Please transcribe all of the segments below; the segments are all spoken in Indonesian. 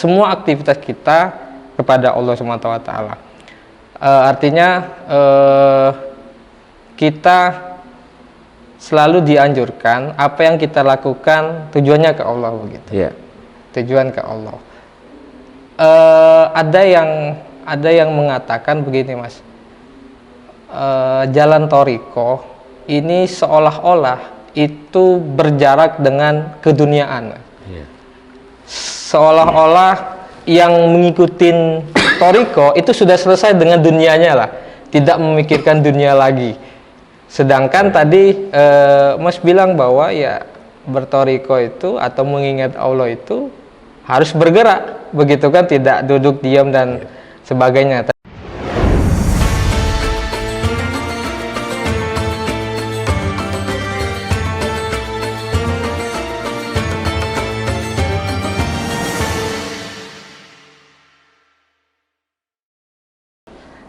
semua aktivitas kita kepada Allah Subhanahu wa taala. Artinya kita selalu dianjurkan apa yang kita lakukan tujuannya ke Allah begitu. Iya. Tujuan ke Allah. Ada yang mengatakan begini, Mas. Jalan Thariqah ini seolah-olah itu berjarak dengan keduniaan. Iya. Seolah-olah yang mengikuti Thariqah itu sudah selesai dengan dunianya lah, tidak memikirkan dunia lagi. Sedangkan tadi Mas bilang bahwa ya berthariqah itu atau mengingat Allah itu harus bergerak, begitu kan, tidak duduk diam dan sebagainya.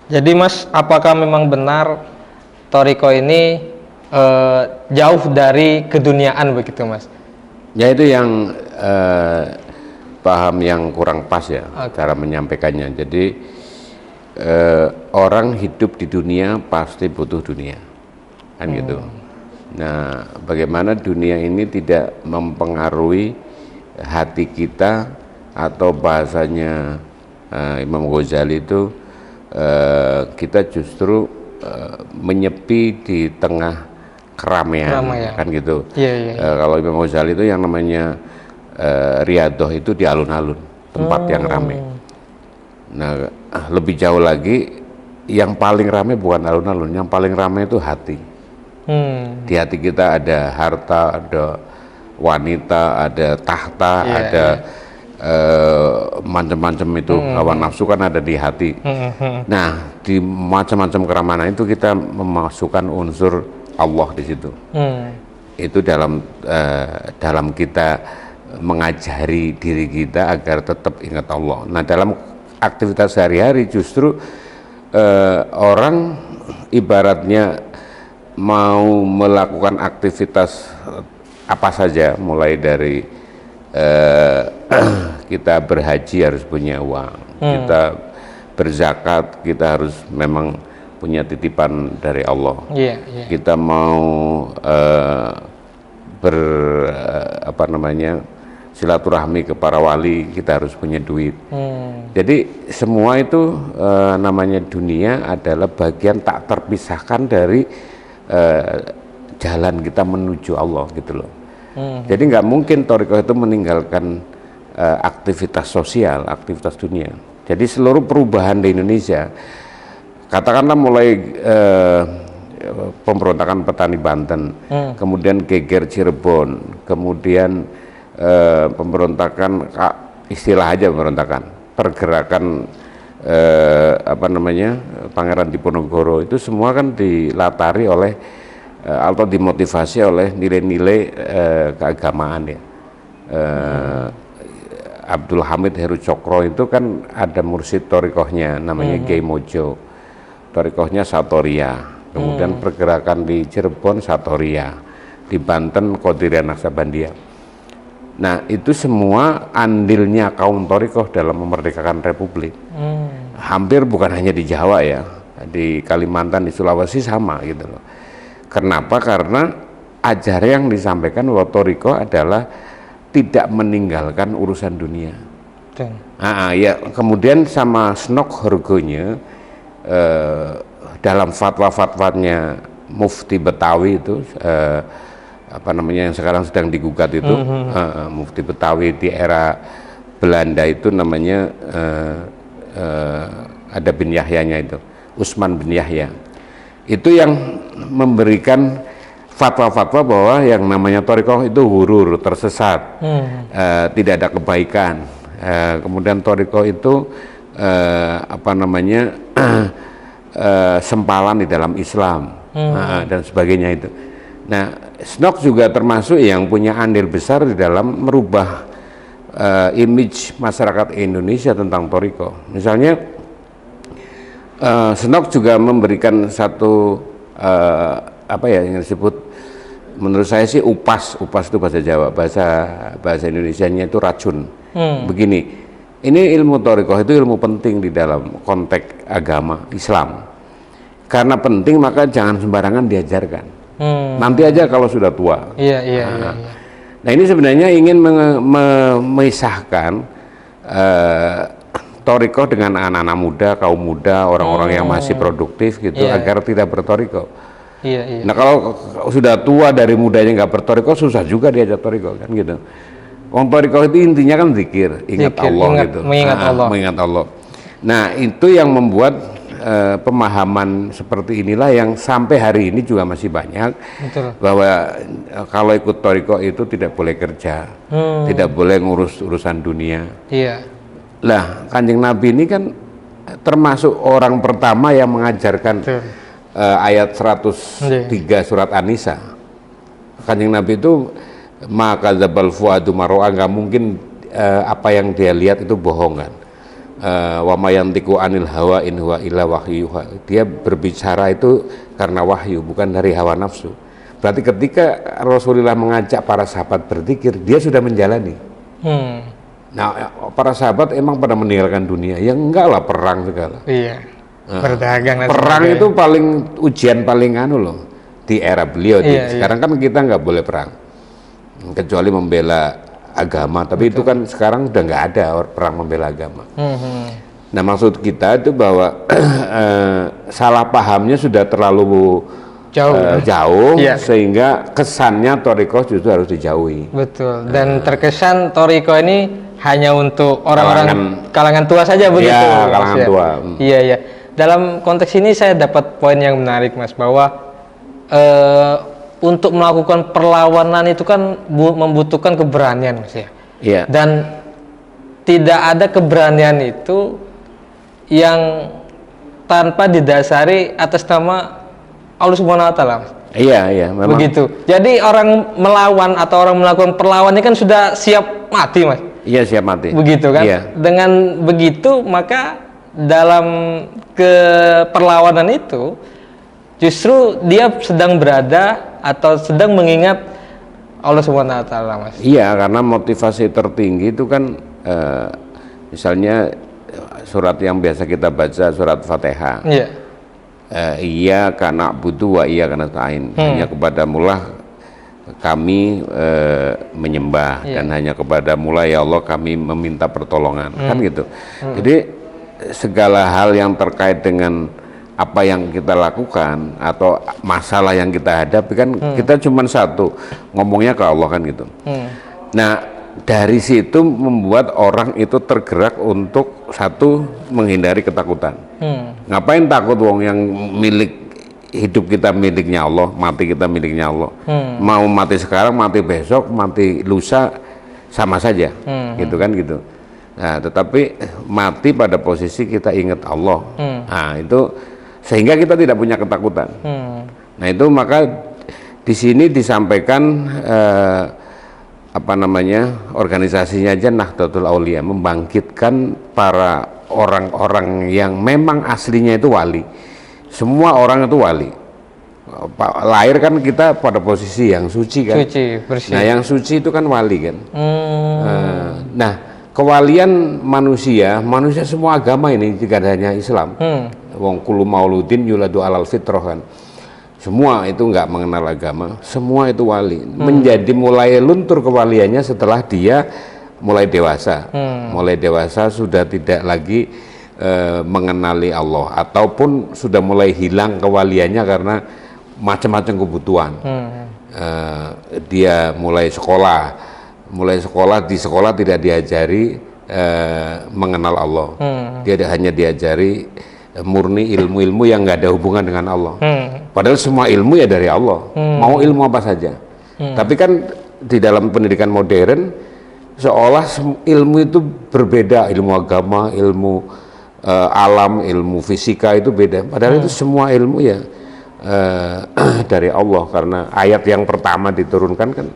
Jadi Mas, apakah memang benar thariqah ini jauh dari keduniaan begitu, Mas? Ya, itu yang paham yang kurang pas ya, cara menyampaikannya. Jadi orang hidup di dunia pasti butuh dunia, kan gitu. Nah, bagaimana dunia ini tidak mempengaruhi hati kita, atau bahasanya Imam Ghazali itu kita justru menyepi di tengah keramaian. Kan gitu. Kalau Imam Ghazali itu yang namanya Riyadhah itu di alun-alun, tempat yang ramai. Nah, lebih jauh lagi, yang paling ramai bukan alun-alun, yang paling ramai itu hati. Di hati kita ada harta, ada wanita, ada tahta, ada macam-macam itu. Hawa nafsu kan ada di hati. Nah, di macam-macam keramaian itu kita memasukkan unsur Allah di situ. Itu dalam kita mengajari diri kita agar tetap ingat Allah. Nah, dalam aktivitas sehari-hari justru orang ibaratnya mau melakukan aktivitas apa saja, mulai dari kita berhaji harus punya uang, kita berzakat kita harus memang punya titipan dari Allah. Kita mau silaturahmi ke para wali, kita harus punya duit. Jadi semua itu namanya dunia adalah bagian tak terpisahkan dari jalan kita menuju Allah gitu loh. Jadi nggak mungkin thariqah itu meninggalkan aktivitas sosial, aktivitas dunia. Jadi seluruh perubahan di Indonesia, katakanlah mulai pemberontakan petani Banten, kemudian geger Cirebon, kemudian pemberontakan, istilah aja pemberontakan, pergerakan Pangeran Diponegoro, itu semua kan dilatari oleh atau dimotivasi oleh nilai-nilai keagamaan ya. Abdul Hamid Heru Cokro itu kan ada mursyid thariqahnya namanya Kiai Mojo, thariqahnya Satoria. Kemudian pergerakan di Cirebon Satoria, di Banten Qadiriyah Naksabandia. Nah, itu semua andilnya kaum thariqah dalam memerdekakan Republik. Hampir bukan hanya di Jawa ya, di Kalimantan, di Sulawesi sama gitu loh. Kenapa? Karena ajaran yang disampaikan bahwa thariqah adalah tidak meninggalkan urusan dunia. Ya, kemudian sama Snok Horgonya dalam fatwa-fatwanya Mufti Betawi itu yang sekarang sedang digugat itu, Mufti Betawi di era Belanda itu namanya ada bin Yahyanya itu, Usman bin Yahya. Itu yang memberikan fatwa-fatwa bahwa yang namanya thariqah itu hurur, tersesat, tidak ada kebaikan. Kemudian thariqah itu sempalan di dalam Islam, dan sebagainya itu. Nah, Snok juga termasuk yang punya andil besar di dalam merubah image masyarakat Indonesia tentang thariqah. Misalnya Snok juga memberikan satu yang disebut, menurut saya sih upas itu bahasa Jawa, bahasa Indonesianya itu racun. Begini, ini ilmu thariqah itu ilmu penting di dalam konteks agama Islam. Karena penting maka jangan sembarangan diajarkan. Nanti aja kalau sudah tua. Iya. Nah ini sebenarnya ingin memisahkan thariqah dengan anak-anak muda, kaum muda, orang-orang yang masih produktif gitu, agar tidak berthariqah. Iya. Nah kalau sudah tua dari mudanya nggak berthariqah, susah juga diajak thariqah kan gitu. Wong thariqah itu intinya kan zikir, ingat Allah gitu. Mengingat Allah. Nah itu yang membuat pemahaman seperti inilah yang sampai hari ini juga masih banyak. Betul. Bahwa kalau ikut thariqah itu tidak boleh kerja, tidak boleh ngurus urusan dunia. Iya. Lah Kanjeng Nabi ini kan termasuk orang pertama yang mengajarkan ayat 103 surat An-Nisa. Kanjeng Nabi itu maka zabal fuadu mar'a, nggak mungkin apa yang dia lihat itu bohong kan. Wa mayantiku anil hawa in huwa illa wahyu. Dia berbicara itu karena wahyu, bukan dari hawa nafsu. Berarti ketika Rasulullah mengajak para sahabat berzikir, dia sudah menjalani. Nah, para sahabat emang pada meninggalkan dunia, ya enggak lah, perang segala. Iya. Berdagang. Perang itu paling ujian paling anu loh di era beliau. Sekarang kan kita nggak boleh perang, kecuali membela agama, tapi itu kan sekarang udah nggak ada perang membela agama. Nah maksud kita itu bahwa salah pahamnya sudah terlalu jauh sehingga kesannya thariqah justru harus dijauhi. Betul. Dan terkesan thariqah ini hanya untuk orang-orang kalangan tua saja begitu. Iya, kalangan tua. Iya. Dalam konteks ini saya dapat poin yang menarik, Mas, bahwa untuk melakukan perlawanan itu kan membutuhkan keberanian, Mas ya. Iya. Dan tidak ada keberanian itu yang tanpa didasari atas nama Allah Subhanahu wa taala, Mas. Iya, memang. Begitu. Jadi orang melawan atau orang melakukan perlawanan ini kan sudah siap mati, Mas. Iya, siap mati. Begitu kan? Iya. Dengan begitu maka dalam keperlawanan itu justru dia sedang berada atau sedang mengingat Allah Subhanahu wa taala, Mas. Iya, karena motivasi tertinggi itu kan misalnya surat yang biasa kita baca, surat Fatihah. Iya. Iya karena butuh wa iya karena ta'in. Hanya kepadamulah kami menyembah dan hanya kepadamulah ya Allah kami meminta pertolongan. Kan gitu. Jadi segala hal yang terkait dengan apa yang kita lakukan atau masalah yang kita hadapi kan kita cuma satu, ngomongnya ke Allah kan gitu. Nah dari situ membuat orang itu tergerak untuk satu, menghindari ketakutan. Ngapain takut, wong yang milik hidup kita miliknya Allah, mati kita miliknya Allah. Mau mati sekarang, mati besok, mati lusa sama saja, gitu kan gitu. Nah tetapi mati pada posisi kita ingat Allah. Nah itu sehingga kita tidak punya ketakutan. Nah itu maka di sini disampaikan organisasinya aja Nahdlatul Aulia, membangkitkan para orang-orang yang memang aslinya itu wali. Semua orang itu wali. Lahir kan kita pada posisi yang suci kan. Suci, bersih. Nah yang suci itu kan wali kan. Nah kewalian manusia semua agama ini, tidak hanya Islam. Wong kullu mauludin yuladu alal fitrah kan. Semua itu nggak mengenal agama, semua itu wali. Menjadi mulai luntur kewaliannya setelah dia mulai dewasa. Mulai dewasa sudah tidak lagi mengenali Allah, ataupun sudah mulai hilang kewaliannya karena macam-macam kebutuhan. Dia mulai sekolah, di sekolah tidak diajari mengenal Allah. Dia hanya diajari murni ilmu-ilmu yang nggak ada hubungan dengan Allah. Padahal semua ilmu ya dari Allah. Mau ilmu apa saja. Tapi kan di dalam pendidikan modern seolah ilmu itu berbeda, ilmu agama, ilmu alam, ilmu fisika itu beda. Padahal itu semua ilmu ya dari Allah, karena ayat yang pertama diturunkan kan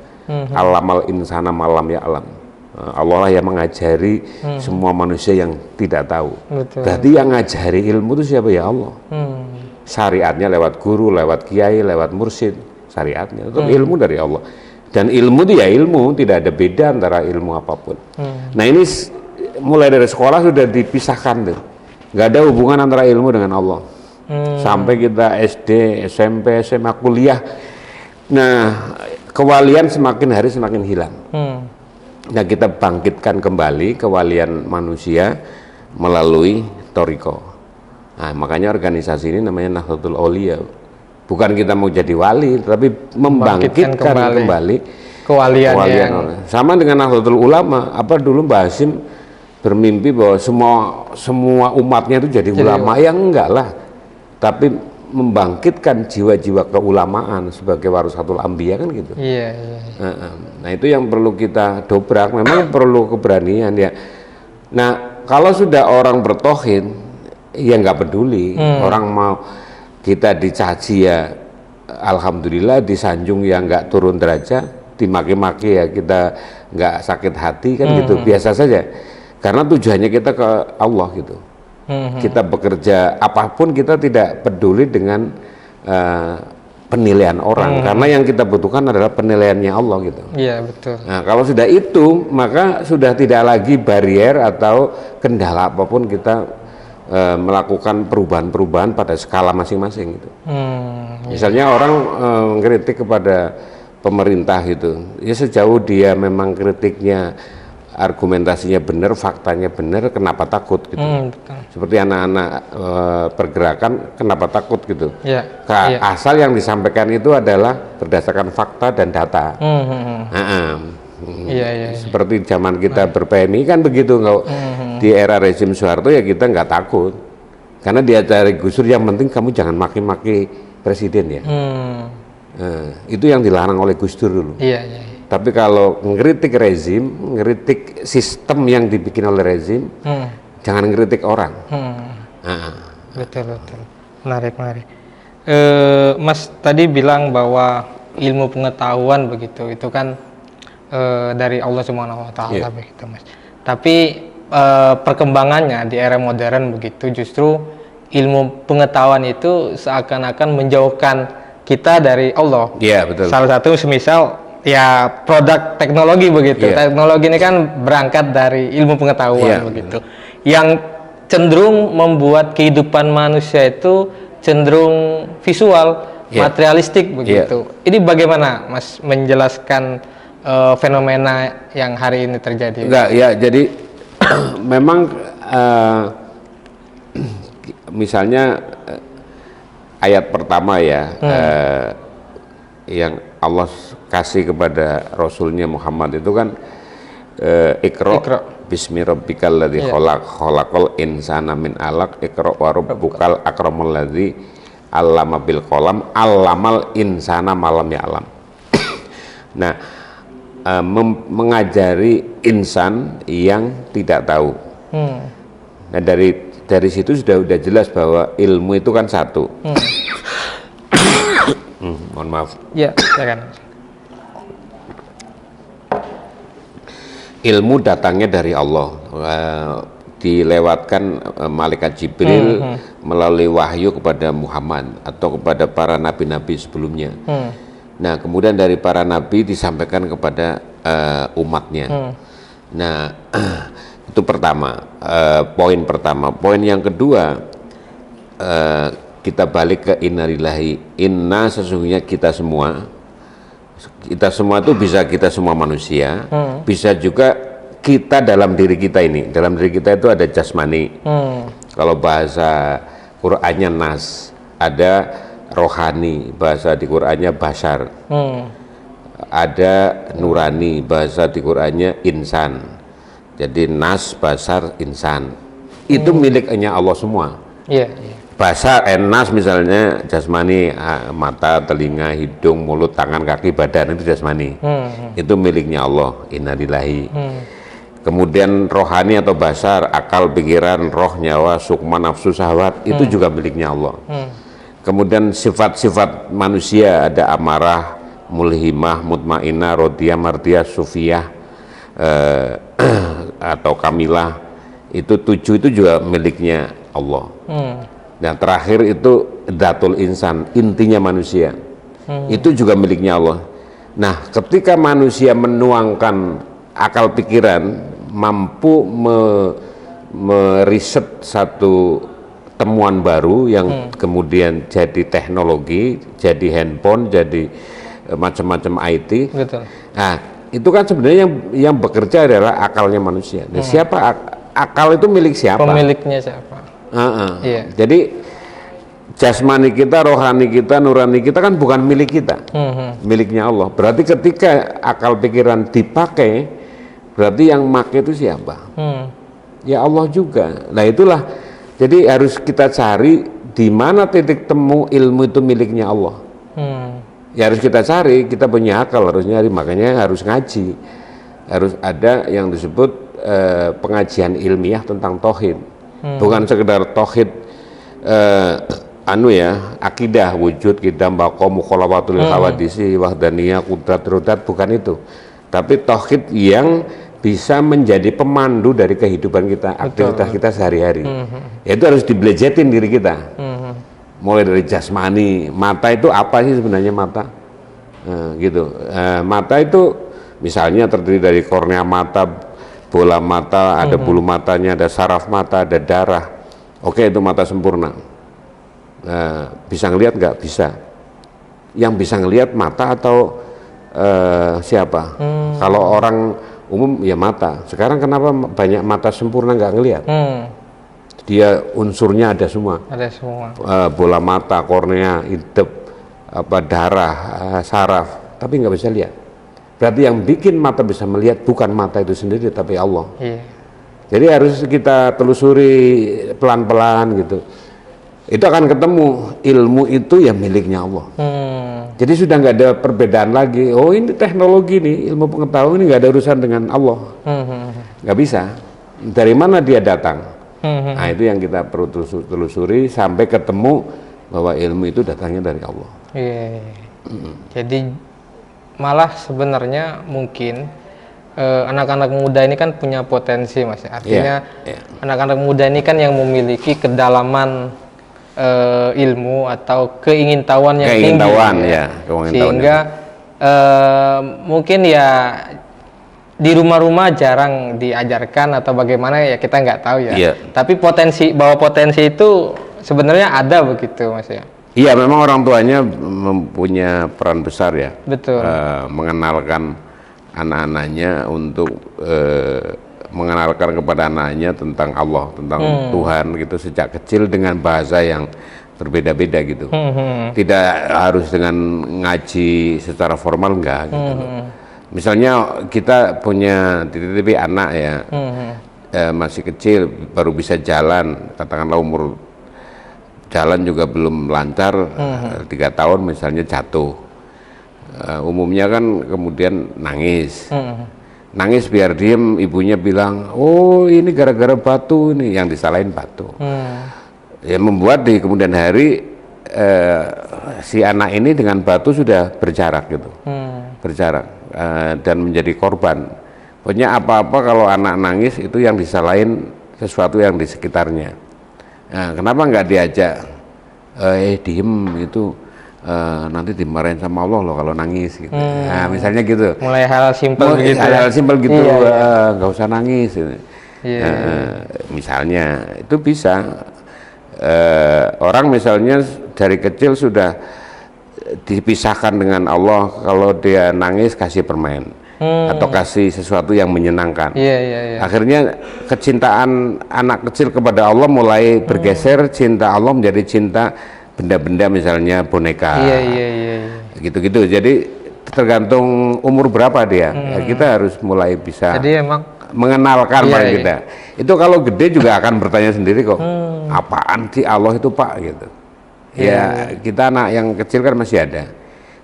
alamal insana malam ya alam. Allah lah yang mengajari semua manusia yang tidak tahu. Betul. Berarti yang ngajari ilmu itu siapa? Ya Allah. Syariatnya lewat guru, lewat kiai, lewat mursyid. Syariatnya itu ilmu dari Allah. Dan ilmu itu ya ilmu, tidak ada beda antara ilmu apapun. Nah ini mulai dari sekolah sudah dipisahkan tuh, nggak ada hubungan antara ilmu dengan Allah. Sampai kita SD, SMP, SMA, kuliah, nah kewalian semakin hari semakin hilang. Nah kita bangkitkan kembali kewalian manusia melalui Thariqah. Nah makanya organisasi ini namanya Nahdlatul Aulia. Bukan kita mau jadi wali, tapi membangkitkan kembali kewalian yang... Sama dengan Nahdlatul Ulama, apa dulu Mbah Hasyim bermimpi bahwa semua umatnya itu jadi ulama, yang enggak lah. Tapi membangkitkan jiwa-jiwa keulamaan sebagai warasatul anbiya kan gitu. Iya. Nah itu yang perlu kita dobrak. Memang perlu keberanian ya. Nah kalau sudah orang bertauhid, ya nggak peduli. Orang mau kita dicaci ya, alhamdulillah, disanjung ya nggak turun derajat, dimaki-maki ya kita nggak sakit hati kan gitu, biasa saja. Karena tujuannya kita ke Allah gitu. Kita bekerja apapun, kita tidak peduli dengan penilaian orang, karena yang kita butuhkan adalah penilaiannya Allah gitu. Iya betul. Nah kalau sudah itu, maka sudah tidak lagi barier atau kendala apapun kita melakukan perubahan-perubahan pada skala masing-masing gitu. Misalnya orang mengkritik kepada pemerintah gitu, ya sejauh dia memang kritiknya argumentasinya benar, faktanya benar, kenapa takut gitu. Seperti anak-anak pergerakan, kenapa takut gitu. Asal yang disampaikan itu adalah berdasarkan fakta dan data. Seperti zaman kita ber-PMI kan begitu. Kalau di era rezim Soeharto ya kita nggak takut, karena dia cari Gus Dur, yang penting kamu jangan maki-maki presiden ya. Itu yang dilarang oleh Gus Dur dulu. Tapi kalau ngeritik rezim, ngeritik sistem yang dibikin oleh rezim, jangan ngeritik orang. Betul. Menarik. Mas tadi bilang bahwa ilmu pengetahuan begitu, itu kan dari Allah Subhanahu Wa Taala begitu, Mas. Tapi perkembangannya di era modern begitu, justru ilmu pengetahuan itu seakan-akan menjauhkan kita dari Allah. Iya betul. Salah satu semisal ya produk teknologi begitu. Teknologi ini kan berangkat dari ilmu pengetahuan begitu, yang cenderung membuat kehidupan manusia itu cenderung visual, materialistik begitu. Ini bagaimana Mas menjelaskan fenomena yang hari ini terjadi? Enggak ya, jadi memang misalnya ayat pertama ya, yang Allah kasih kepada Rasulnya Muhammad itu kan Iqra bismi rabbikal ladzi khalaqal insana min alaq, Iqra wa rabbukal akramul ladzi 'allama bil qalam 'allamal insana ma lam ya'lam. Nah, mengajari insan yang tidak tahu. Nah, dari situ sudah jelas bahwa ilmu itu kan satu. Mohon maaf. Ya, silakan. Ilmu datangnya dari Allah, dilewatkan malaikat Jibril melalui wahyu kepada Muhammad atau kepada para nabi-nabi sebelumnya. Nah, kemudian dari para nabi disampaikan kepada umatnya. Nah, itu pertama, poin pertama. Poin yang kedua, kita balik ke innalillahi, inna, sesungguhnya kita semua itu bisa kita semua manusia, bisa juga kita dalam diri kita ini. Dalam diri kita itu ada jasmani, kalau bahasa Qur'annya nas, ada rohani, bahasa di Qur'annya basar, ada nurani, bahasa di Qur'annya insan. Jadi nas, basar, insan itu miliknya Allah semua. Basar, nas misalnya jasmani, mata, telinga, hidung, mulut, tangan, kaki, badan, itu jasmani. Itu miliknya Allah, innalillahi. Kemudian rohani atau basar, akal, pikiran, roh, nyawa, sukma, nafsu, syahwat, itu juga miliknya Allah. Kemudian sifat-sifat manusia, ada amarah, mulhimah, mutmainah, rodiyah, mardiyah, sufiyah, atau kamilah, itu 7 itu juga miliknya Allah. Dan terakhir itu datul insan, intinya manusia, itu juga miliknya Allah. Nah, ketika manusia menuangkan akal pikiran, mampu meriset satu temuan baru yang kemudian jadi teknologi, jadi handphone, jadi macam-macam IT. Betul. Nah, itu kan sebenarnya yang bekerja adalah akalnya manusia. Nah, siapa akal itu milik siapa? Pemiliknya siapa? Iya. Jadi jasmani kita, rohani kita, nurani kita kan bukan milik kita, miliknya Allah. Berarti ketika akal pikiran dipakai, berarti yang make itu siapa? Ya Allah juga. Nah itulah. Jadi harus kita cari di mana titik temu ilmu itu miliknya Allah. Ya harus kita cari, kita punya akal harus nyari, makanya harus ngaji. Harus ada yang disebut pengajian ilmiah tentang tauhid. Bukan sekedar tauhid akidah, wujud, qidam, baqa, mukhalafatul hawadisi, wahdaniyah, qudrat, rudat, bukan itu. Tapi tauhid yang bisa menjadi pemandu dari kehidupan kita, aktivitas kita sehari-hari. Itu harus dibelejetin diri kita. Mulai dari jasmani, mata itu apa sih sebenarnya mata? Gitu. Mata itu misalnya terdiri dari kornea mata, bola mata, ada bulu matanya, ada saraf mata, ada darah. Oke, itu mata sempurna. Bisa ngelihat nggak? Bisa. Yang bisa ngelihat mata atau siapa? Kalau orang umum ya mata. Sekarang kenapa banyak mata sempurna nggak ngelihat? Dia unsurnya ada semua. Ada semua. Bola mata, kornea, indep, darah, saraf, tapi nggak bisa lihat. Berarti yang bikin mata bisa melihat bukan mata itu sendiri, tapi Allah. Iya. Jadi harus kita telusuri pelan-pelan gitu. Itu akan ketemu ilmu itu ya miliknya Allah. Jadi sudah nggak ada perbedaan lagi. Oh ini teknologi nih, ilmu pengetahuan ini nggak ada urusan dengan Allah. Nggak bisa. Dari mana dia datang? Nah itu yang kita perlu telusuri sampai ketemu bahwa ilmu itu datangnya dari Allah. Iya. Jadi malah sebenarnya mungkin anak-anak muda ini kan punya potensi, Mas. Artinya anak-anak muda ini kan yang memiliki kedalaman ilmu atau keingintahuan yang tinggi, sehingga mungkin ya di rumah-rumah jarang diajarkan atau bagaimana ya kita nggak tahu ya. Tapi potensi itu sebenarnya ada begitu, Mas ya. Iya, memang orang tuanya mempunyai peran besar ya. Betul. Mengenalkan anak-anaknya untuk mengenalkan kepada anaknya tentang Allah, tentang Tuhan gitu sejak kecil dengan bahasa yang berbeda-beda gitu. Tidak harus dengan ngaji secara formal, enggak gitu. Misalnya kita punya titik-titik anak ya, masih kecil baru bisa jalan, katakanlah umur jalan juga belum lancar, 3 tahun misalnya jatuh. Umumnya kan kemudian nangis. Nangis biar diem, ibunya bilang, oh ini gara-gara batu, ini yang disalahin batu. Ya membuat di kemudian hari si anak ini dengan batu sudah berjarak gitu, berjarak dan menjadi korban. Pokoknya apa-apa kalau anak nangis itu yang disalahin sesuatu yang di sekitarnya. Nah, kenapa nggak diajak, diem itu? Nanti dimarahin sama Allah loh kalau nangis gitu. Nah, misalnya gitu. Mulai hal simpel gitu. Hal simpel gitu, nggak usah nangis. Misalnya itu bisa. Orang misalnya dari kecil sudah dipisahkan dengan Allah, kalau dia nangis kasih permen atau kasih sesuatu yang menyenangkan. Akhirnya kecintaan anak kecil kepada Allah mulai bergeser, cinta Allah menjadi cinta benda-benda misalnya boneka, gitu-gitu. Jadi tergantung umur berapa dia. Ya, kita harus mulai bisa mengenalkan pada kita. Itu kalau gede juga akan bertanya sendiri kok, apaan sih Allah itu Pak gitu. Ya kita anak yang kecil kan masih ada,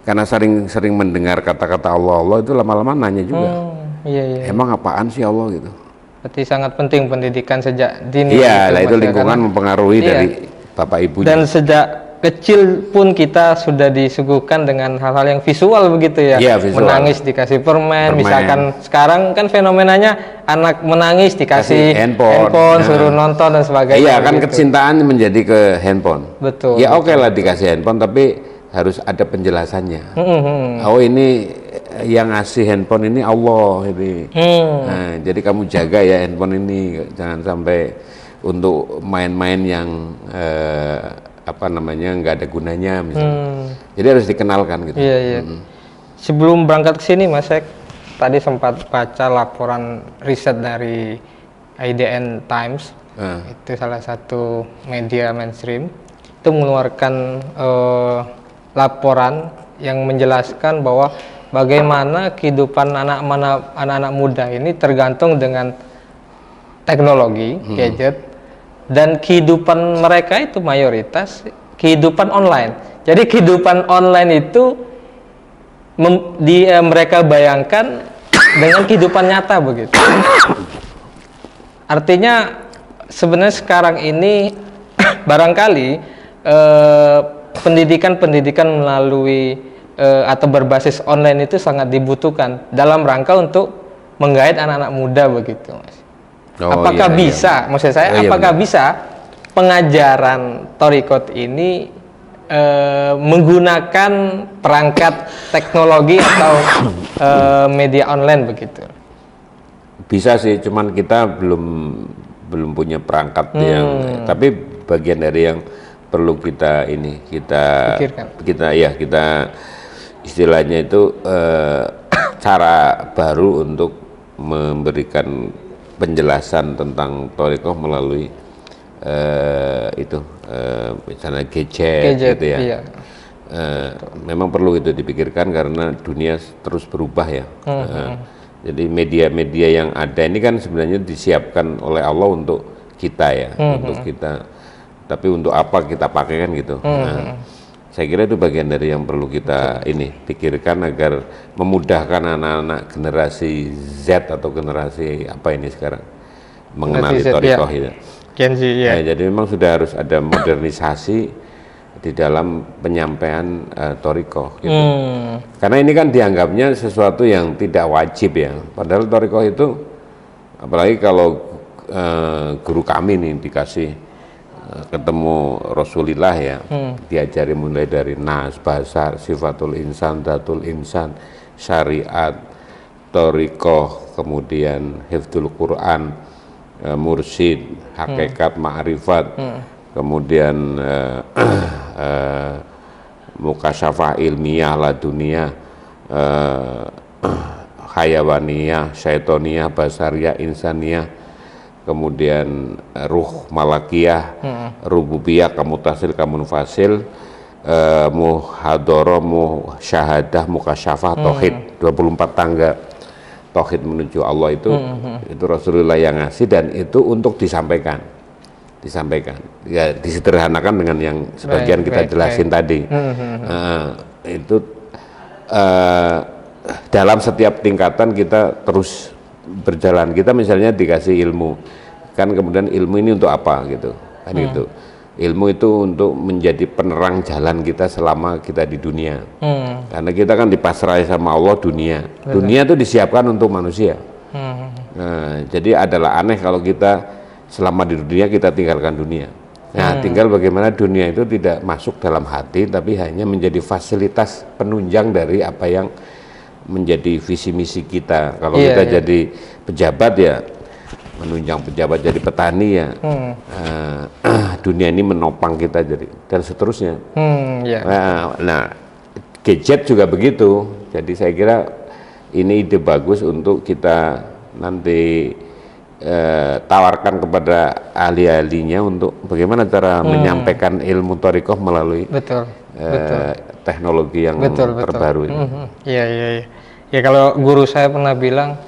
karena sering mendengar kata-kata Allah itu lama-lama nanya juga, emang apaan sih Allah gitu. Berarti sangat penting pendidikan sejak dini. Iya, itu lingkungan mempengaruhi dari bapak ibunya. Dan sejak kecil pun kita sudah disuguhkan dengan hal-hal yang visual begitu ya, menangis dikasih permen. Misalkan sekarang kan fenomenanya anak menangis dikasih handphone, suruh nonton dan sebagainya. Iya kan gitu. Kecintaan menjadi ke handphone. Betul. Ya oke lah dikasih handphone, tapi harus ada penjelasannya. Oh ini yang ngasih handphone ini Allah ini. Nah, jadi kamu jaga ya handphone ini, jangan sampai untuk main-main yang apa namanya nggak ada gunanya misalnya. Jadi harus dikenalkan gitu. Iya, iya. Sebelum berangkat ke sini Mas, saya tadi sempat baca laporan riset dari IDN Times. Itu salah satu media mainstream. Itu mengeluarkan laporan yang menjelaskan bahwa bagaimana kehidupan anak-anak muda ini tergantung dengan teknologi, gadget, dan kehidupan mereka itu mayoritas kehidupan online. Jadi kehidupan online itu mereka bayangkan dengan kehidupan nyata begitu. Artinya sebenarnya sekarang ini barangkali pendidikan melalui atau berbasis online itu sangat dibutuhkan dalam rangka untuk menggait anak-anak muda begitu, Mas. Apakah bisa, maksud saya, apakah bisa pengajaran Thoriqot ini menggunakan perangkat teknologi atau media online begitu? Bisa sih, cuman kita belum punya perangkat yang, tapi bagian dari yang perlu kita Pikirkan. kita istilahnya itu cara baru untuk memberikan penjelasan tentang Thoriqoh melalui misalnya gadget gitu ya. Iya. Memang perlu itu dipikirkan karena dunia terus berubah ya. Jadi media-media yang ada ini kan sebenarnya disiapkan oleh Allah untuk kita ya, untuk kita. Tapi untuk apa kita pakai kan gitu. Saya kira itu bagian dari yang perlu kita pikirkan agar memudahkan anak-anak generasi Z atau generasi apa ini sekarang mengenali Thoriqoh itu. Gen Z, ya. Nah, jadi memang sudah harus ada modernisasi di dalam penyampaian Thoriqoh gitu. Karena ini kan dianggapnya sesuatu yang tidak wajib ya. Padahal Thoriqoh itu, apalagi kalau guru kami nih dikasih ketemu Rasulullah ya, diajari mulai dari nas, bahasa, sifatul insan, datul insan, syariat, Thoriqoh, kemudian hifdzul Quran, mursyid, hakikat, ma'rifat, kemudian mukasyafah ilmiah, laduniyah, hayawaniyah, syaitoniyah, basariyah, insaniyah, kemudian ruh malakiyah, rububiyah, kamutasil, kamunfasil, muhadoroh, musyahadah, mukasyafah, tauhid, 24 tangga tauhid menuju Allah itu Rasulullah yang ngasih, dan itu untuk disampaikan ya, disederhanakan dengan yang sebagian kita jelasin tadi. Itu dalam setiap tingkatan kita terus berjalan. Kita misalnya dikasih ilmu kan, kemudian ilmu ini untuk apa gitu kan, gitu. Ilmu itu untuk menjadi penerang jalan kita selama kita di dunia. Karena kita kan dipasrai sama Allah dunia. Dunia itu disiapkan untuk manusia. Nah, jadi adalah aneh kalau kita selama di dunia kita tinggalkan dunia. Nah, tinggal bagaimana dunia itu tidak masuk dalam hati, tapi hanya menjadi fasilitas penunjang dari apa yang menjadi visi misi kita. Kalau kita jadi pejabat ya menunjang pejabat, jadi petani ya dunia ini menopang kita, jadi dan seterusnya. Nah, gadget juga begitu. Jadi saya kira ini ide bagus untuk kita nanti tawarkan kepada ahli-ahlinya untuk bagaimana cara menyampaikan ilmu Thoriqoh melalui teknologi yang terbaru ini. Iya. Ya kalau guru saya pernah bilang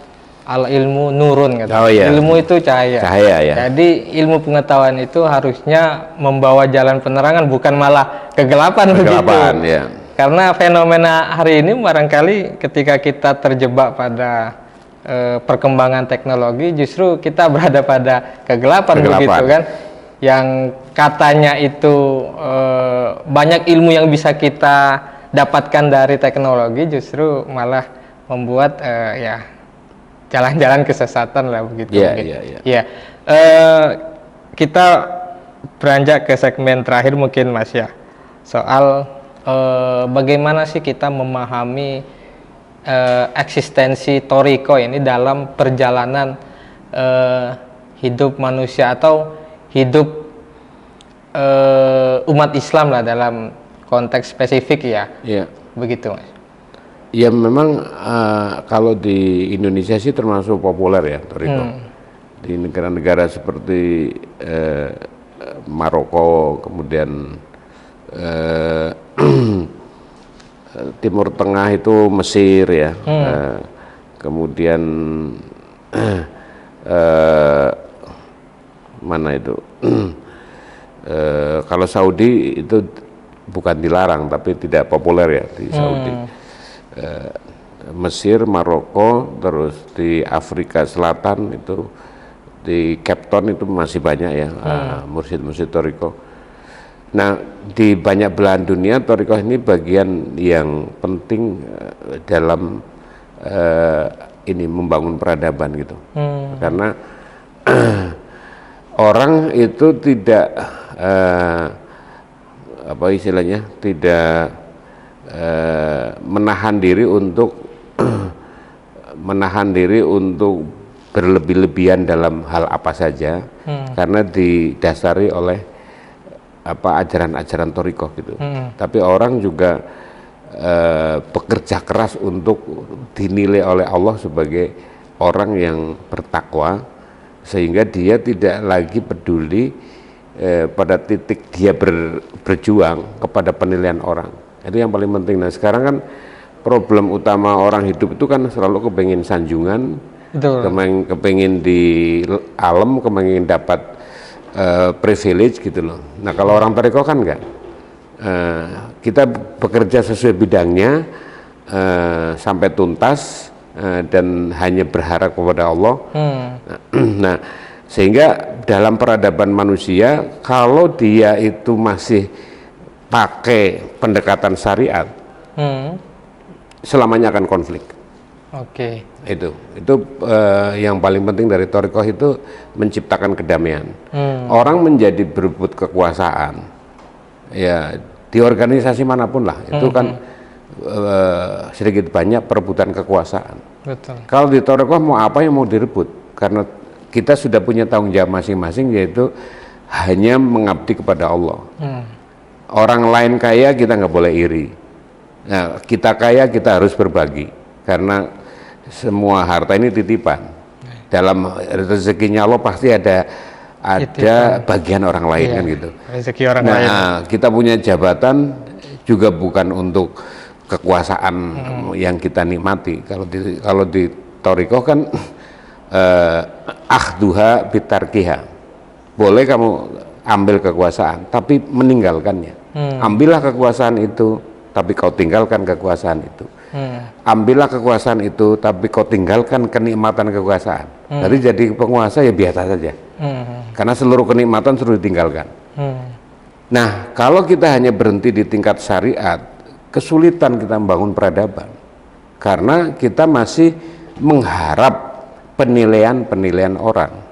al ilmu nurun gitu. Ilmu itu cahaya ya. Jadi ilmu pengetahuan itu harusnya membawa jalan penerangan, bukan malah kegelapan begitu. Ya. Karena fenomena hari ini barangkali ketika kita terjebak pada perkembangan teknologi, justru kita berada pada kegelapan. Begitu kan. Yang katanya itu banyak ilmu yang bisa kita dapatkan dari teknologi, justru malah membuat jalan-jalan kesesatan lah begitu. Iya. Kita beranjak ke segmen terakhir mungkin Mas ya, soal bagaimana sih kita memahami eksistensi Toriko ini dalam perjalanan hidup manusia atau hidup umat Islam lah dalam konteks spesifik ya. Iya. Begitu Mas. Ya memang kalau di Indonesia sih termasuk populer ya Toriko. Di negara-negara seperti Maroko, kemudian Timur Tengah itu Mesir ya, kemudian mana itu kalau Saudi itu bukan dilarang tapi tidak populer ya di Saudi. Mesir, Maroko, terus di Afrika Selatan itu di Cape Town itu masih banyak ya mursyid-mursyid Toriko. Nah, di banyak belahan dunia Toriko ini bagian yang penting dalam ini membangun peradaban gitu. Karena orang itu tidak apa istilahnya, tidak menahan diri untuk berlebih-lebihan dalam hal apa saja, karena didasari oleh ajaran-ajaran Toriko gitu. Tapi orang juga bekerja keras untuk dinilai oleh Allah sebagai orang yang bertakwa, sehingga dia tidak lagi peduli pada titik dia berjuang kepada penilaian orang. Itu yang paling penting. Nah sekarang kan problem utama orang hidup itu kan selalu kepengen sanjungan, kepengen di alam, kepengen dapat privilege gitu loh. Nah kalau orang Toriko kan enggak, kita bekerja sesuai bidangnya sampai tuntas dan hanya berharap kepada Allah. Nah sehingga dalam peradaban manusia, kalau dia itu masih pakai pendekatan syariat, selamanya akan konflik. Oke. Itu yang paling penting dari Torikoh itu menciptakan kedamaian. Orang menjadi berebut kekuasaan, ya di organisasi manapun lah, itu kan sedikit banyak perebutan kekuasaan. Betul. Kalau di Torikoh mau apa yang mau direbut? Karena kita sudah punya tanggung jawab masing-masing, yaitu hanya mengabdi kepada Allah. Orang lain kaya kita nggak boleh iri. Nah, kita kaya kita harus berbagi, karena semua harta ini titipan. Dalam rezekinya Allah pasti ada bagian orang lain, kan gitu. Rezeki orang lain. Kita punya jabatan juga bukan untuk kekuasaan yang kita nikmati. Kalau di Torikoh kan akhduha bitarkiha. Boleh kamu ambil kekuasaan tapi meninggalkannya. Ambillah kekuasaan itu tapi kau tinggalkan kekuasaan itu. Ambillah kekuasaan itu tapi kau tinggalkan kenikmatan kekuasaan. Jadi penguasa ya biasa saja. Karena seluruh kenikmatan sudah ditinggalkan. Nah, kalau kita hanya berhenti di tingkat syariat, kesulitan kita membangun peradaban. Karena kita masih mengharap penilaian orang.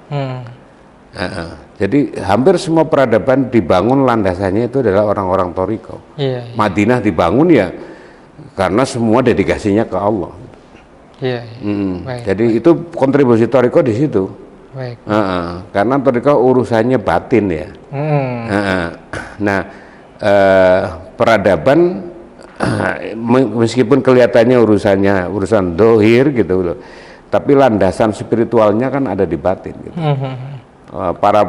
Jadi hampir semua peradaban dibangun landasannya itu adalah orang-orang Toriko. Madinah dibangun ya karena semua dedikasinya ke Allah. Jadi itu kontribusi Toriko di situ. Karena Toriko urusannya batin ya. Nah, peradaban meskipun kelihatannya urusan dohir gitu loh, tapi landasan spiritualnya kan ada di batin gitu. Para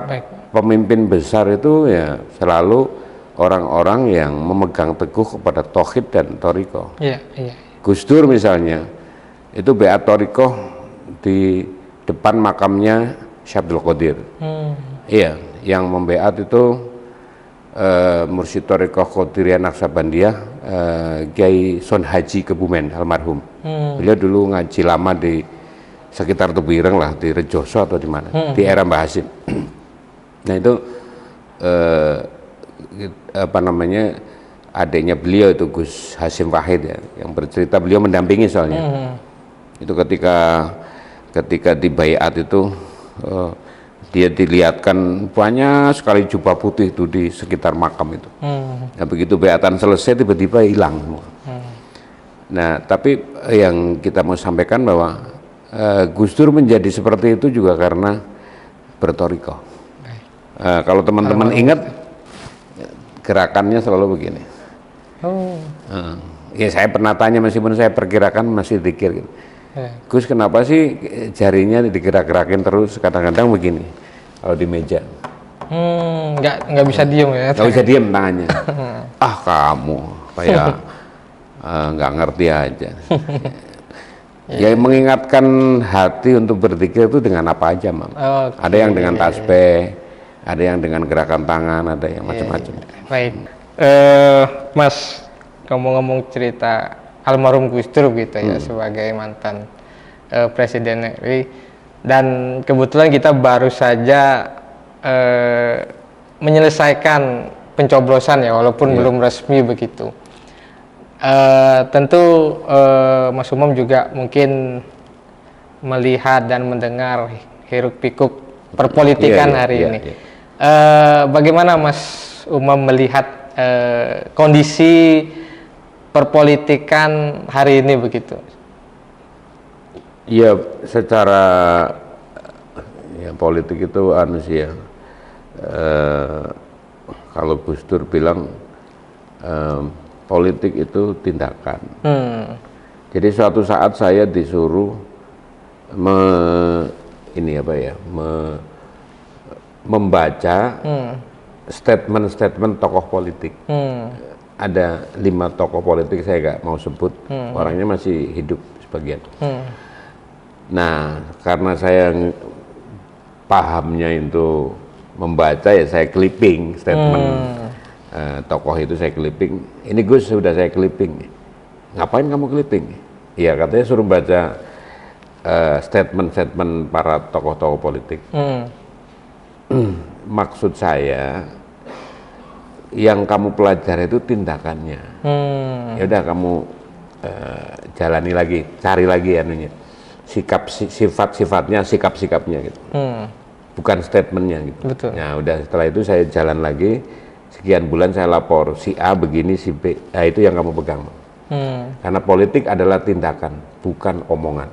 pemimpin besar itu ya selalu orang-orang yang memegang teguh kepada tauhid dan Toriko. Gus Dur misalnya itu beat Toriko di depan makamnya Syekh Abdul Qadir. Iya, yang membeat itu Mursyid Toriko Qadiriyah Naksabandiyah, Kiai Son Haji Kebumen almarhum. Beliau dulu ngaji lama di sekitar Tebireng lah, di Rejoso atau di mana, di era Mbah Hasim. Nah itu adiknya beliau itu Gus Hasim Wahid ya, yang bercerita, beliau mendampingi soalnya. Itu ketika di baiat itu dia dilihatkan banyak sekali jubah putih itu di sekitar makam itu. Nah begitu baiatan selesai tiba-tiba hilang semua. Nah, tapi yang kita mau sampaikan bahwa Gus Dur menjadi seperti itu juga karena bertoriko. Kalau teman-teman ingat, gerakannya selalu begini. Oh. Ya saya pernah tanya, meskipun saya perkirakan masih dikir gitu. Gus, kenapa sih jarinya digerak-gerakin terus? Kadang-kadang begini kalau di meja. Nggak bisa diem ya. Nggak bisa diem tangannya. Ah kamu kayak nggak ngerti aja. Ya mengingatkan hati untuk berzikir itu dengan apa aja, Mam. Okay, ada yang dengan tasbih, ada yang dengan gerakan tangan, ada yang macam-macam. Baik, Mas, ngomong-ngomong cerita almarhum Gus Dur gitu ya, sebagai mantan Presiden RI, dan kebetulan kita baru saja menyelesaikan pencoblosan ya, walaupun belum resmi begitu. Tentu Mas Umam juga mungkin melihat dan mendengar hiruk pikuk perpolitikan hari ini. Bagaimana Mas Umam melihat kondisi perpolitikan hari ini begitu? Ya, secara ya politik itu sih ya. Kalau Gus Dur bilang politik itu tindakan. Jadi suatu saat saya disuruh membaca statement-statement tokoh politik. Ada 5 tokoh politik, saya nggak mau sebut, orangnya masih hidup sebagian. Nah, karena saya pahamnya itu membaca, ya saya clipping statement tokoh itu, saya clipping. Ini Gus sudah saya clipping. Ngapain kamu clipping? Iya, katanya suruh baca statement-statement para tokoh-tokoh politik. Maksud saya, yang kamu pelajari itu tindakannya. Ya udah kamu jalani lagi, cari lagi anunya, sifat-sifatnya, sikap-sikapnya gitu. Bukan statementnya gitu. Betul. Nah udah, setelah itu saya jalan lagi, sekian bulan saya lapor si A begini, si B. Nah itu yang kamu pegang. Karena politik adalah tindakan, bukan omongan.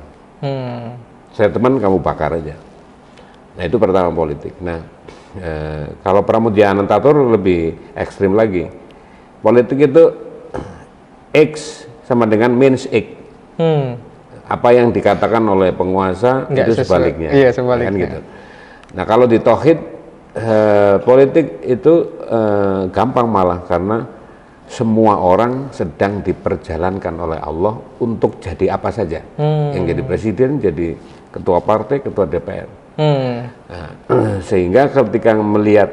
Statement kamu bakar aja. Nah itu pertama politik. Nah kalau Pramudia Anantatur lebih ekstrim lagi. Politik itu X sama dengan means X. Apa yang dikatakan oleh penguasa itu sebaliknya. Iya, sebaliknya. Kan gitu. Nah kalau di tauhid, politik itu gampang malah, karena semua orang sedang diperjalankan oleh Allah untuk jadi apa saja. Yang jadi presiden, jadi ketua partai, ketua DPR. Nah, sehingga ketika melihat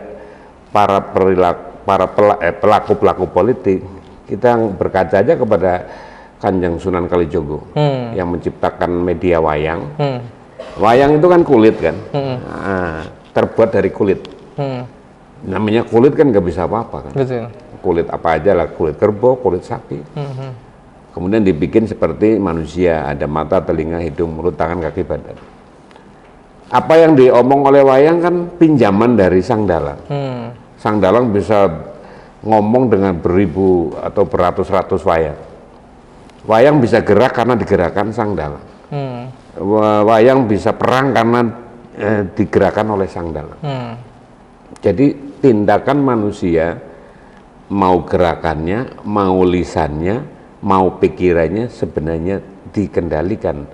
para pelaku-pelaku politik, kita berkaca aja kepada Kanjeng Sunan Kalijogo yang menciptakan media wayang. Wayang itu kan kulit kan, terbuat dari kulit. Namanya kulit kan nggak bisa apa-apa kan. Betul. Kulit apa aja lah, kulit kerbau, kulit sapi. Kemudian dibikin seperti manusia, ada mata, telinga, hidung, mulut, tangan, kaki, badan. Apa yang diomong oleh wayang kan pinjaman dari sang dalang. Sang dalang bisa ngomong dengan beribu atau beratus-ratus wayang. Wayang bisa gerak karena digerakkan sang dalang. Wayang bisa perang karena digerakkan oleh sang dalang. Jadi tindakan manusia, mau gerakannya, mau lisannya, mau pikirannya, sebenarnya dikendalikan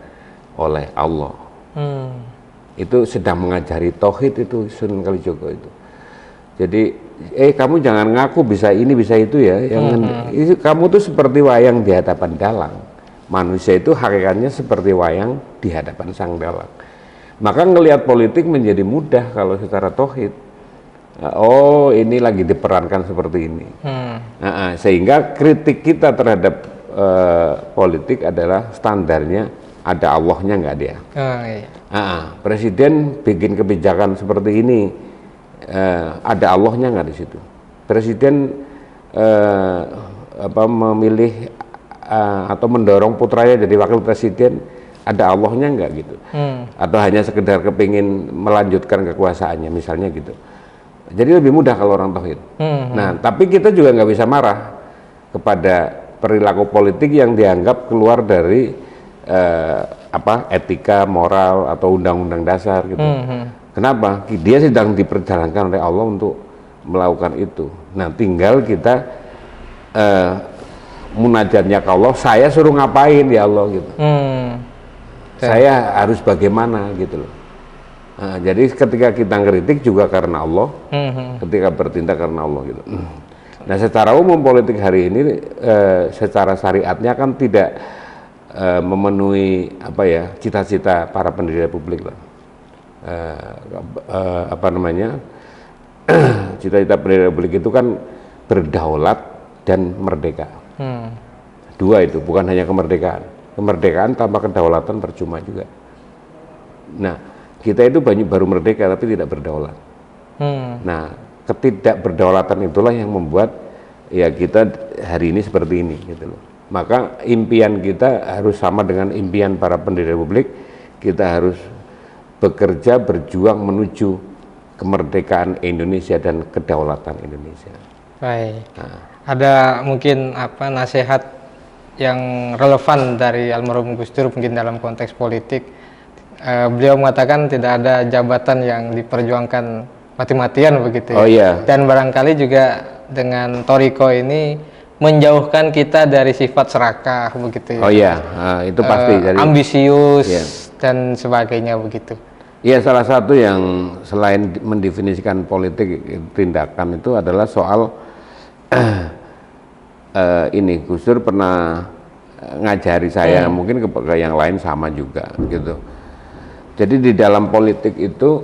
oleh Allah. Itu sedang mengajari tauhid itu Sunan Kalijogo itu. Jadi kamu jangan ngaku bisa ini bisa itu ya. Kamu tuh seperti wayang di hadapan dalang. Manusia itu hakikatnya seperti wayang di hadapan sang dalang. Maka ngelihat politik menjadi mudah kalau secara tauhid. Oh ini lagi diperankan seperti ini. Sehingga kritik kita terhadap politik adalah standarnya ada Allahnya nggak dia. Presiden bikin kebijakan seperti ini, ada Allahnya nggak di situ. Presiden memilih atau mendorong putranya jadi wakil presiden, ada Allahnya nggak gitu. Atau hanya sekedar kepingin melanjutkan kekuasaannya misalnya gitu. Jadi lebih mudah kalau orang tauhid. Nah tapi kita juga nggak bisa marah kepada perilaku politik yang dianggap keluar dari etika, moral atau undang-undang dasar gitu. Kenapa? Dia sedang diperjalankan oleh Allah untuk melakukan itu. Nah, tinggal kita munajatnya ke Allah, saya suruh ngapain ya Allah gitu. Saya harus bagaimana gitu loh. Nah, jadi ketika kita ngeritik juga karena Allah, ketika bertindak karena Allah gitu. Nah, secara umum politik hari ini secara syariatnya kan tidak memenuhi cita-cita para pendiri republik lah. Cita-cita pendiri republik itu kan berdaulat dan merdeka. Dua itu, bukan hanya kemerdekaan. Kemerdekaan tanpa kedaulatan percuma juga. Nah, kita itu baru merdeka tapi tidak berdaulat. Nah, ketidakberdaulatan itulah yang membuat ya kita hari ini seperti ini gitu loh. Maka impian kita harus sama dengan impian para pendiri republik. Kita harus bekerja, berjuang menuju kemerdekaan Indonesia dan kedaulatan Indonesia. Baik. Nah. Ada mungkin nasihat yang relevan dari almarhum Gus Dur mungkin dalam konteks politik. Beliau mengatakan tidak ada jabatan yang diperjuangkan mati-matian begitu ya. Oh iya. Dan barangkali juga dengan Thoriqo ini menjauhkan kita dari sifat serakah begitu ya. Oh iya, itu pasti dari ambisius dan sebagainya begitu. Iya, salah satu yang selain mendefinisikan politik tindakan itu adalah soal ini Gus Dur pernah ngajari saya, mungkin ke yang lain sama juga gitu. Jadi di dalam politik itu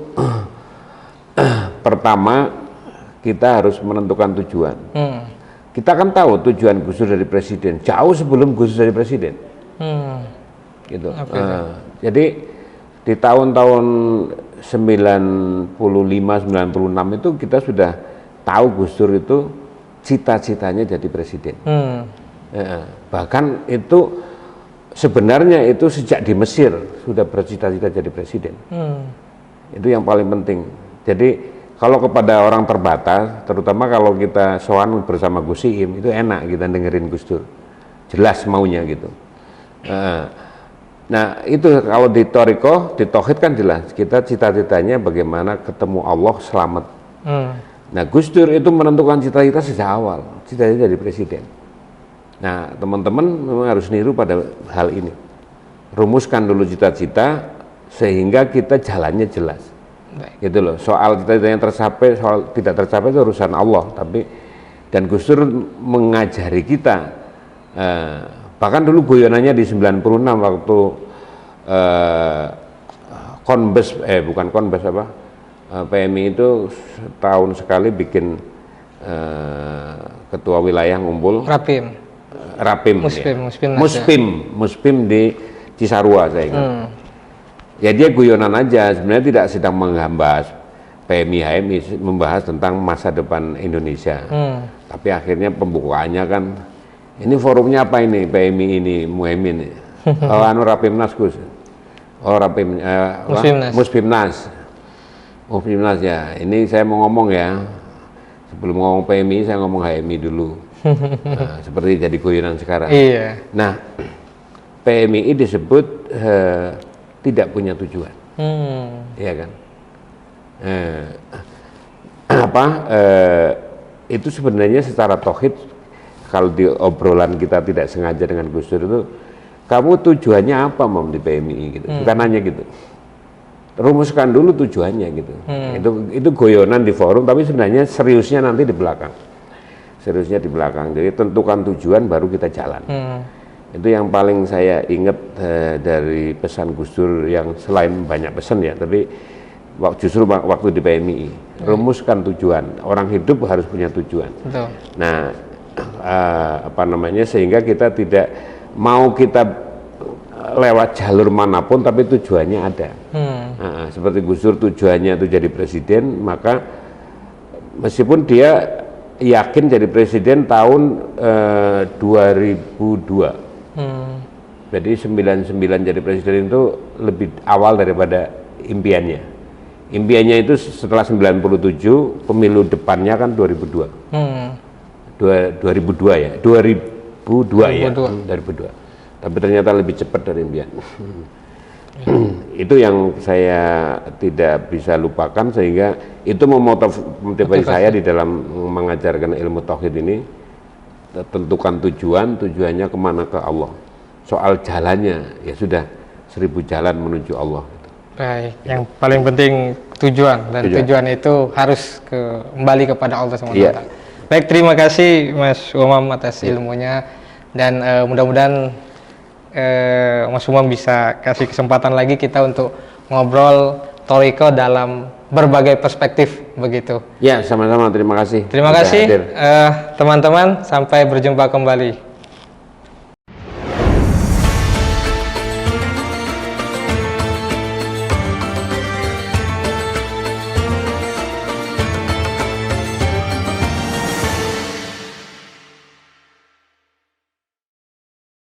pertama kita harus menentukan tujuan. Kita kan tahu tujuan Gus Dur dari presiden jauh sebelum Gus Dur dari presiden. Gitu. Jadi di tahun-tahun 95, 96 itu kita sudah tahu Gus Dur itu cita-citanya jadi presiden. Bahkan itu sebenarnya itu sejak di Mesir sudah bercita-cita jadi presiden. Itu yang paling penting. Jadi kalau kepada orang terbatas, terutama kalau kita sowan bersama Gus Iim, itu enak kita dengerin Gus Dur, jelas maunya gitu. Nah itu kalau di Thoriqo, di Tauhid kan jelas kita cita-citanya bagaimana ketemu Allah selamat. Nah, Gus Dur itu menentukan cita-cita sejak awal, cita-cita jadi presiden. Nah, teman-teman memang harus niru pada hal ini. Rumuskan dulu cita-cita sehingga kita jalannya jelas. Gitu loh. Soal cita-cita yang tercapai, soal tidak tercapai itu urusan Allah. Dan Gus Dur mengajari kita. Bahkan dulu guyonannya di 96 waktu PMI itu setahun sekali bikin ketua wilayah ngumpul. Muspim di Cisarua saya ingat. Ya dia guyonan aja, sebenarnya tidak sedang menghambas PMI HMI, membahas tentang masa depan Indonesia. Tapi akhirnya pembukaannya kan, ini forumnya apa ini PMI ini Muhaimin? Rapimnas Gus. Muspimnas ya. Ini saya mau ngomong ya. Sebelum ngomong PMI saya ngomong HMI dulu. Nah, seperti jadi guyonan sekarang. Iya. Nah, PMI disebut tidak punya tujuan. Iya kan? Itu sebenarnya secara tauhid, kalau di obrolan kita tidak sengaja dengan Gus Dur itu, kamu tujuannya apa di PMI gitu? Bukan hanya gitu. Rumuskan dulu tujuannya gitu. Itu goyonan di forum, tapi sebenarnya seriusnya nanti di belakang. Jadi tentukan tujuan baru kita jalan. Itu yang paling saya ingat dari pesan Gus Dur, yang selain banyak pesan ya, tapi justru waktu di PMI. Rumuskan tujuan. Orang hidup harus punya tujuan. Betul. Nah, sehingga kita tidak mau kita lewat jalur manapun, tapi tujuannya ada. Seperti Gus Dur tujuannya itu jadi presiden, maka meskipun dia yakin jadi presiden tahun 2002, jadi 99 jadi presiden itu lebih awal daripada impiannya. Impiannya itu setelah 97, pemilu depannya kan 2002. 2002 ya, 2002 ya, 2002. 2002. Tapi ternyata lebih cepat dari Mbian. Itu yang saya tidak bisa lupakan, sehingga itu memotivasi saya di dalam mengajarkan ilmu tauhid ini. Tentukan tujuannya kemana, ke Allah. Soal jalannya ya sudah 1000 jalan menuju Allah. Baik, yang paling penting tujuan, dan tujuan itu harus kembali kepada Allah SWT. Iya. Baik, terima kasih Mas Umam atas ilmunya, dan mudah-mudahan Mas Umam bisa kasih kesempatan lagi kita untuk ngobrol Thoriko dalam berbagai perspektif begitu. Ya, sama-sama, terima kasih. Terima kasih teman-teman, sampai berjumpa kembali.